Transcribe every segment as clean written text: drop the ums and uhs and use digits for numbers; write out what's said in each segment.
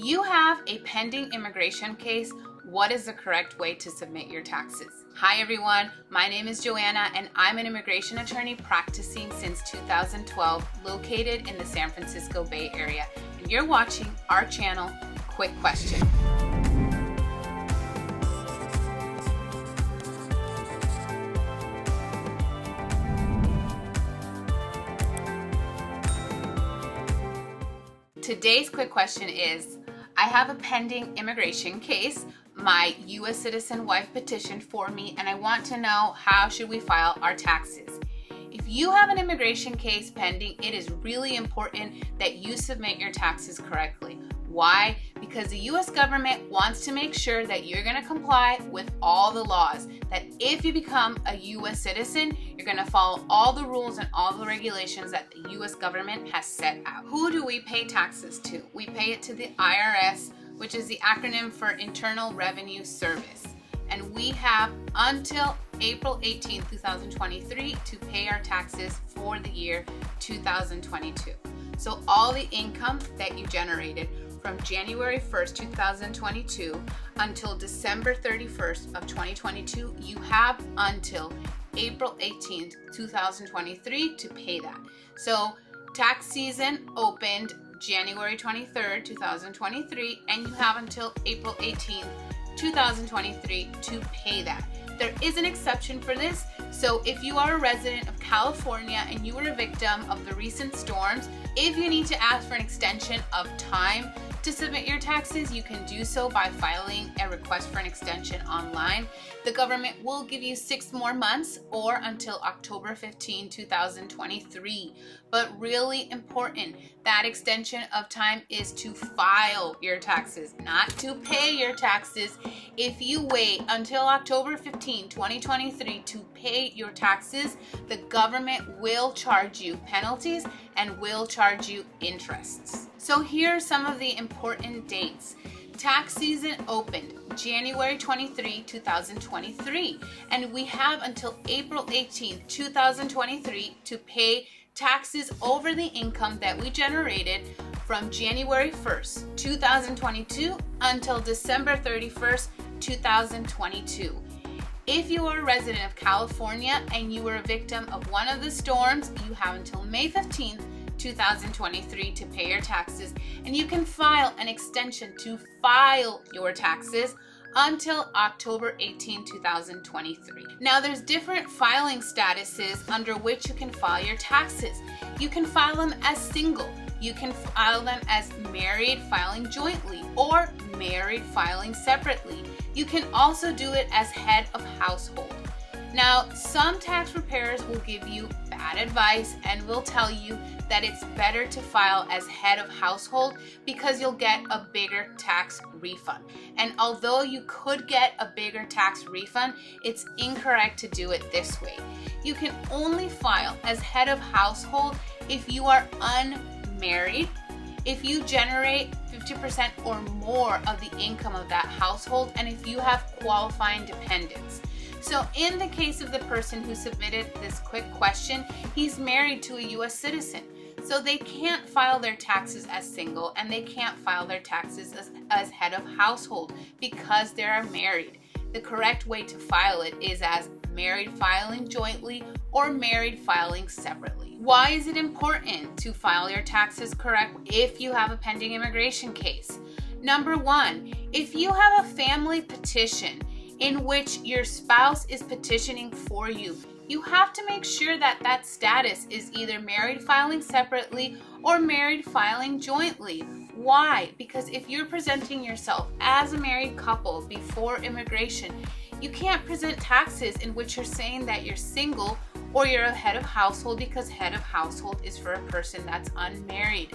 you have a pending immigration case, what is the correct way to submit your taxes? Hi everyone, my name is Joanna and I'm an immigration attorney practicing since 2012, located in the San Francisco Bay Area. And you're watching our channel, Quick Question. Today's quick question is, I have a pending immigration case. My U.S. citizen wife petitioned for me and I want to know how should we file our taxes. If you have an immigration case pending, it is really important that you submit your taxes correctly. Why? Because the U.S. government wants to make sure that you're going to comply with all the laws. That if you become a U.S. citizen, you're going to follow all the rules and all the regulations that the U.S. government has set out. Who do we pay taxes to? We pay it to the IRS, which is the acronym for Internal Revenue Service. And we have until April 18, 2023 to pay our taxes for the year 2022. So all the income that you generated from January 1st, 2022 until December 31st of 2022, you have until April 18th, 2023 to pay that. So tax season opened January 23rd, 2023, and you have until April 18th, 2023 to pay that. There is an exception for this. So if you are a resident of California and you were a victim of the recent storms, if you need to ask for an extension of time to submit your taxes, you can do so by filing a request for an extension online. The government will give you 6 more months or until October 15, 2023. But really important, that extension of time is to file your taxes, not to pay your taxes. If you wait until October 15, 2023 to pay your taxes, the government will charge you penalties and will charge you interests. So here are some of the important dates. Tax season opened January 23, 2023, and we have until April 18, 2023 to pay taxes over the income that we generated from January 1st, 2022 until December 31st, 2022. If you are a resident of California and you were a victim of one of the storms, you have until May 15th, 2023 to pay your taxes, and you can file an extension to file your taxes until October 18, 2023. Now there's different filing statuses under which you can file your taxes. You can file them as single, you can file them as married filing jointly, or married filing separately. You can also do it as head of household. Now, some tax preparers will give you bad advice and will tell you that it's better to file as head of household because you'll get a bigger tax refund. And although you could get a bigger tax refund, it's incorrect to do it this way. You can only file as head of household if you are unmarried, if you generate 50% or more of the income of that household, and if you have qualifying dependents. So in the case of the person who submitted this quick question, he's married to a U.S. citizen. So they can't file their taxes as single and they can't file their taxes as head of household because they are married. The correct way to file it is as married filing jointly or married filing separately. Why is it important to file your taxes correct if you have a pending immigration case? Number 1, if you have a family petition in which your spouse is petitioning for you, you have to make sure that that status is either married filing separately or married filing jointly. Why? Because if you're presenting yourself as a married couple before immigration, you can't present taxes in which you're saying that you're single or you're a head of household, because head of household is for a person that's unmarried.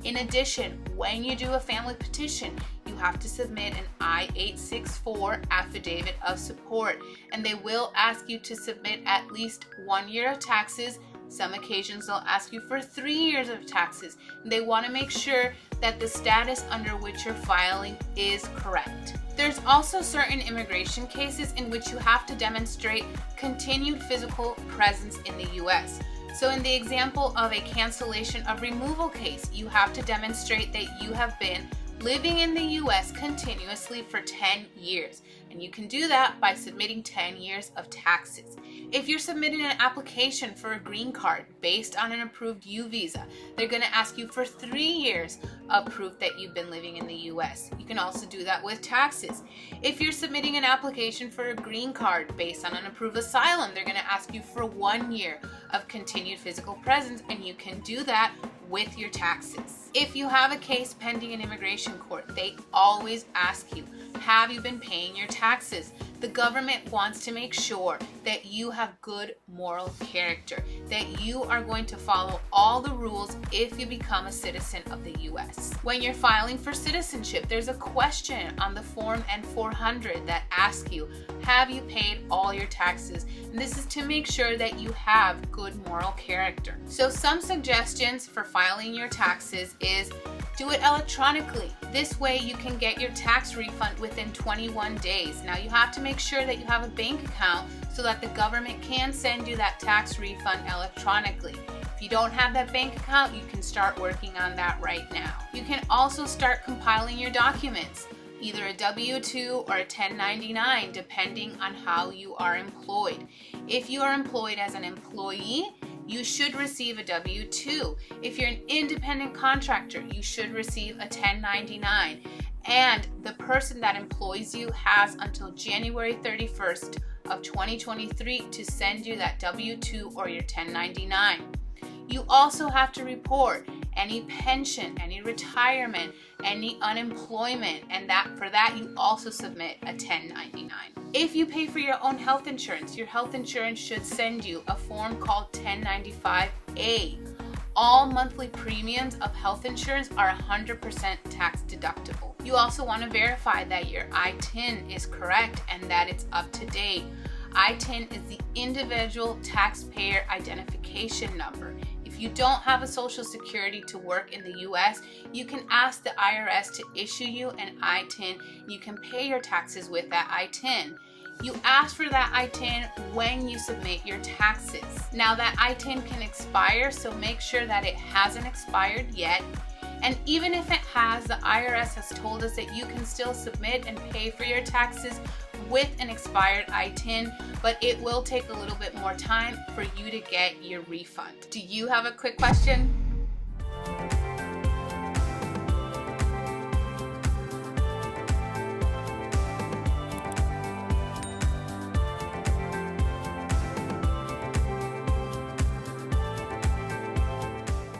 In addition, when you do a family petition, you have to submit an I-864 affidavit of support, and they will ask you to submit at least 1 year of taxes. Some occasions they'll ask you for 3 years of taxes. They want to make sure that the status under which you're filing is correct. There's also certain immigration cases in which you have to demonstrate continued physical presence in the U.S. So in the example of a cancellation of removal case, you have to demonstrate that you have been living in the US continuously for 10 years. And you can do that by submitting 10 years of taxes. If you're submitting an application for a green card based on an approved U visa, they're going to ask you for 3 years of proof that you've been living in the US. You can also do that with taxes. If you're submitting an application for a green card based on an approved asylum, they're going to ask you for 1 year of continued physical presence, and you can do that with your taxes. If you have a case pending in immigration court, they always ask you, have you been paying your taxes? The government wants to make sure that you have good moral character, that you are going to follow all the rules if you become a citizen of the US. When you're filing for citizenship, there's a question on the Form N-400 that asks you, have you paid all your taxes? And this is to make sure that you have good moral character. So some suggestions for filing your taxes is do it electronically. This way you can get your tax refund within 21 days. Now you have to make sure that you have a bank account so that the government can send you that tax refund electronically. If you don't have that bank account, you can start working on that right now. You can also start compiling your documents, either a W-2 or a 1099, depending on how you are employed. If you are employed as an employee, you should receive a W-2. If you're an independent contractor, you should receive a 1099. And the person that employs you has until January 31st of 2023 to send you that W-2 or your 1099. You also have to report any pension, any retirement, any unemployment, and for that you also submit a 1099. If you pay for your own health insurance, your health insurance should send you a form called 1095A. All monthly premiums of health insurance are 100% tax deductible. You also want to verify that your ITIN is correct and that it's up to date. ITIN is the individual taxpayer identification number. If you don't have a social security to work in the US, you can ask the IRS to issue you an ITIN. You can pay your taxes with that ITIN. You ask for that ITIN when you submit your taxes. Now that ITIN can expire, so make sure that it hasn't expired yet. And even if it has, the IRS has told us that you can still submit and pay for your taxes with an expired ITIN, but it will take a little bit more time for you to get your refund. Do you have a quick question?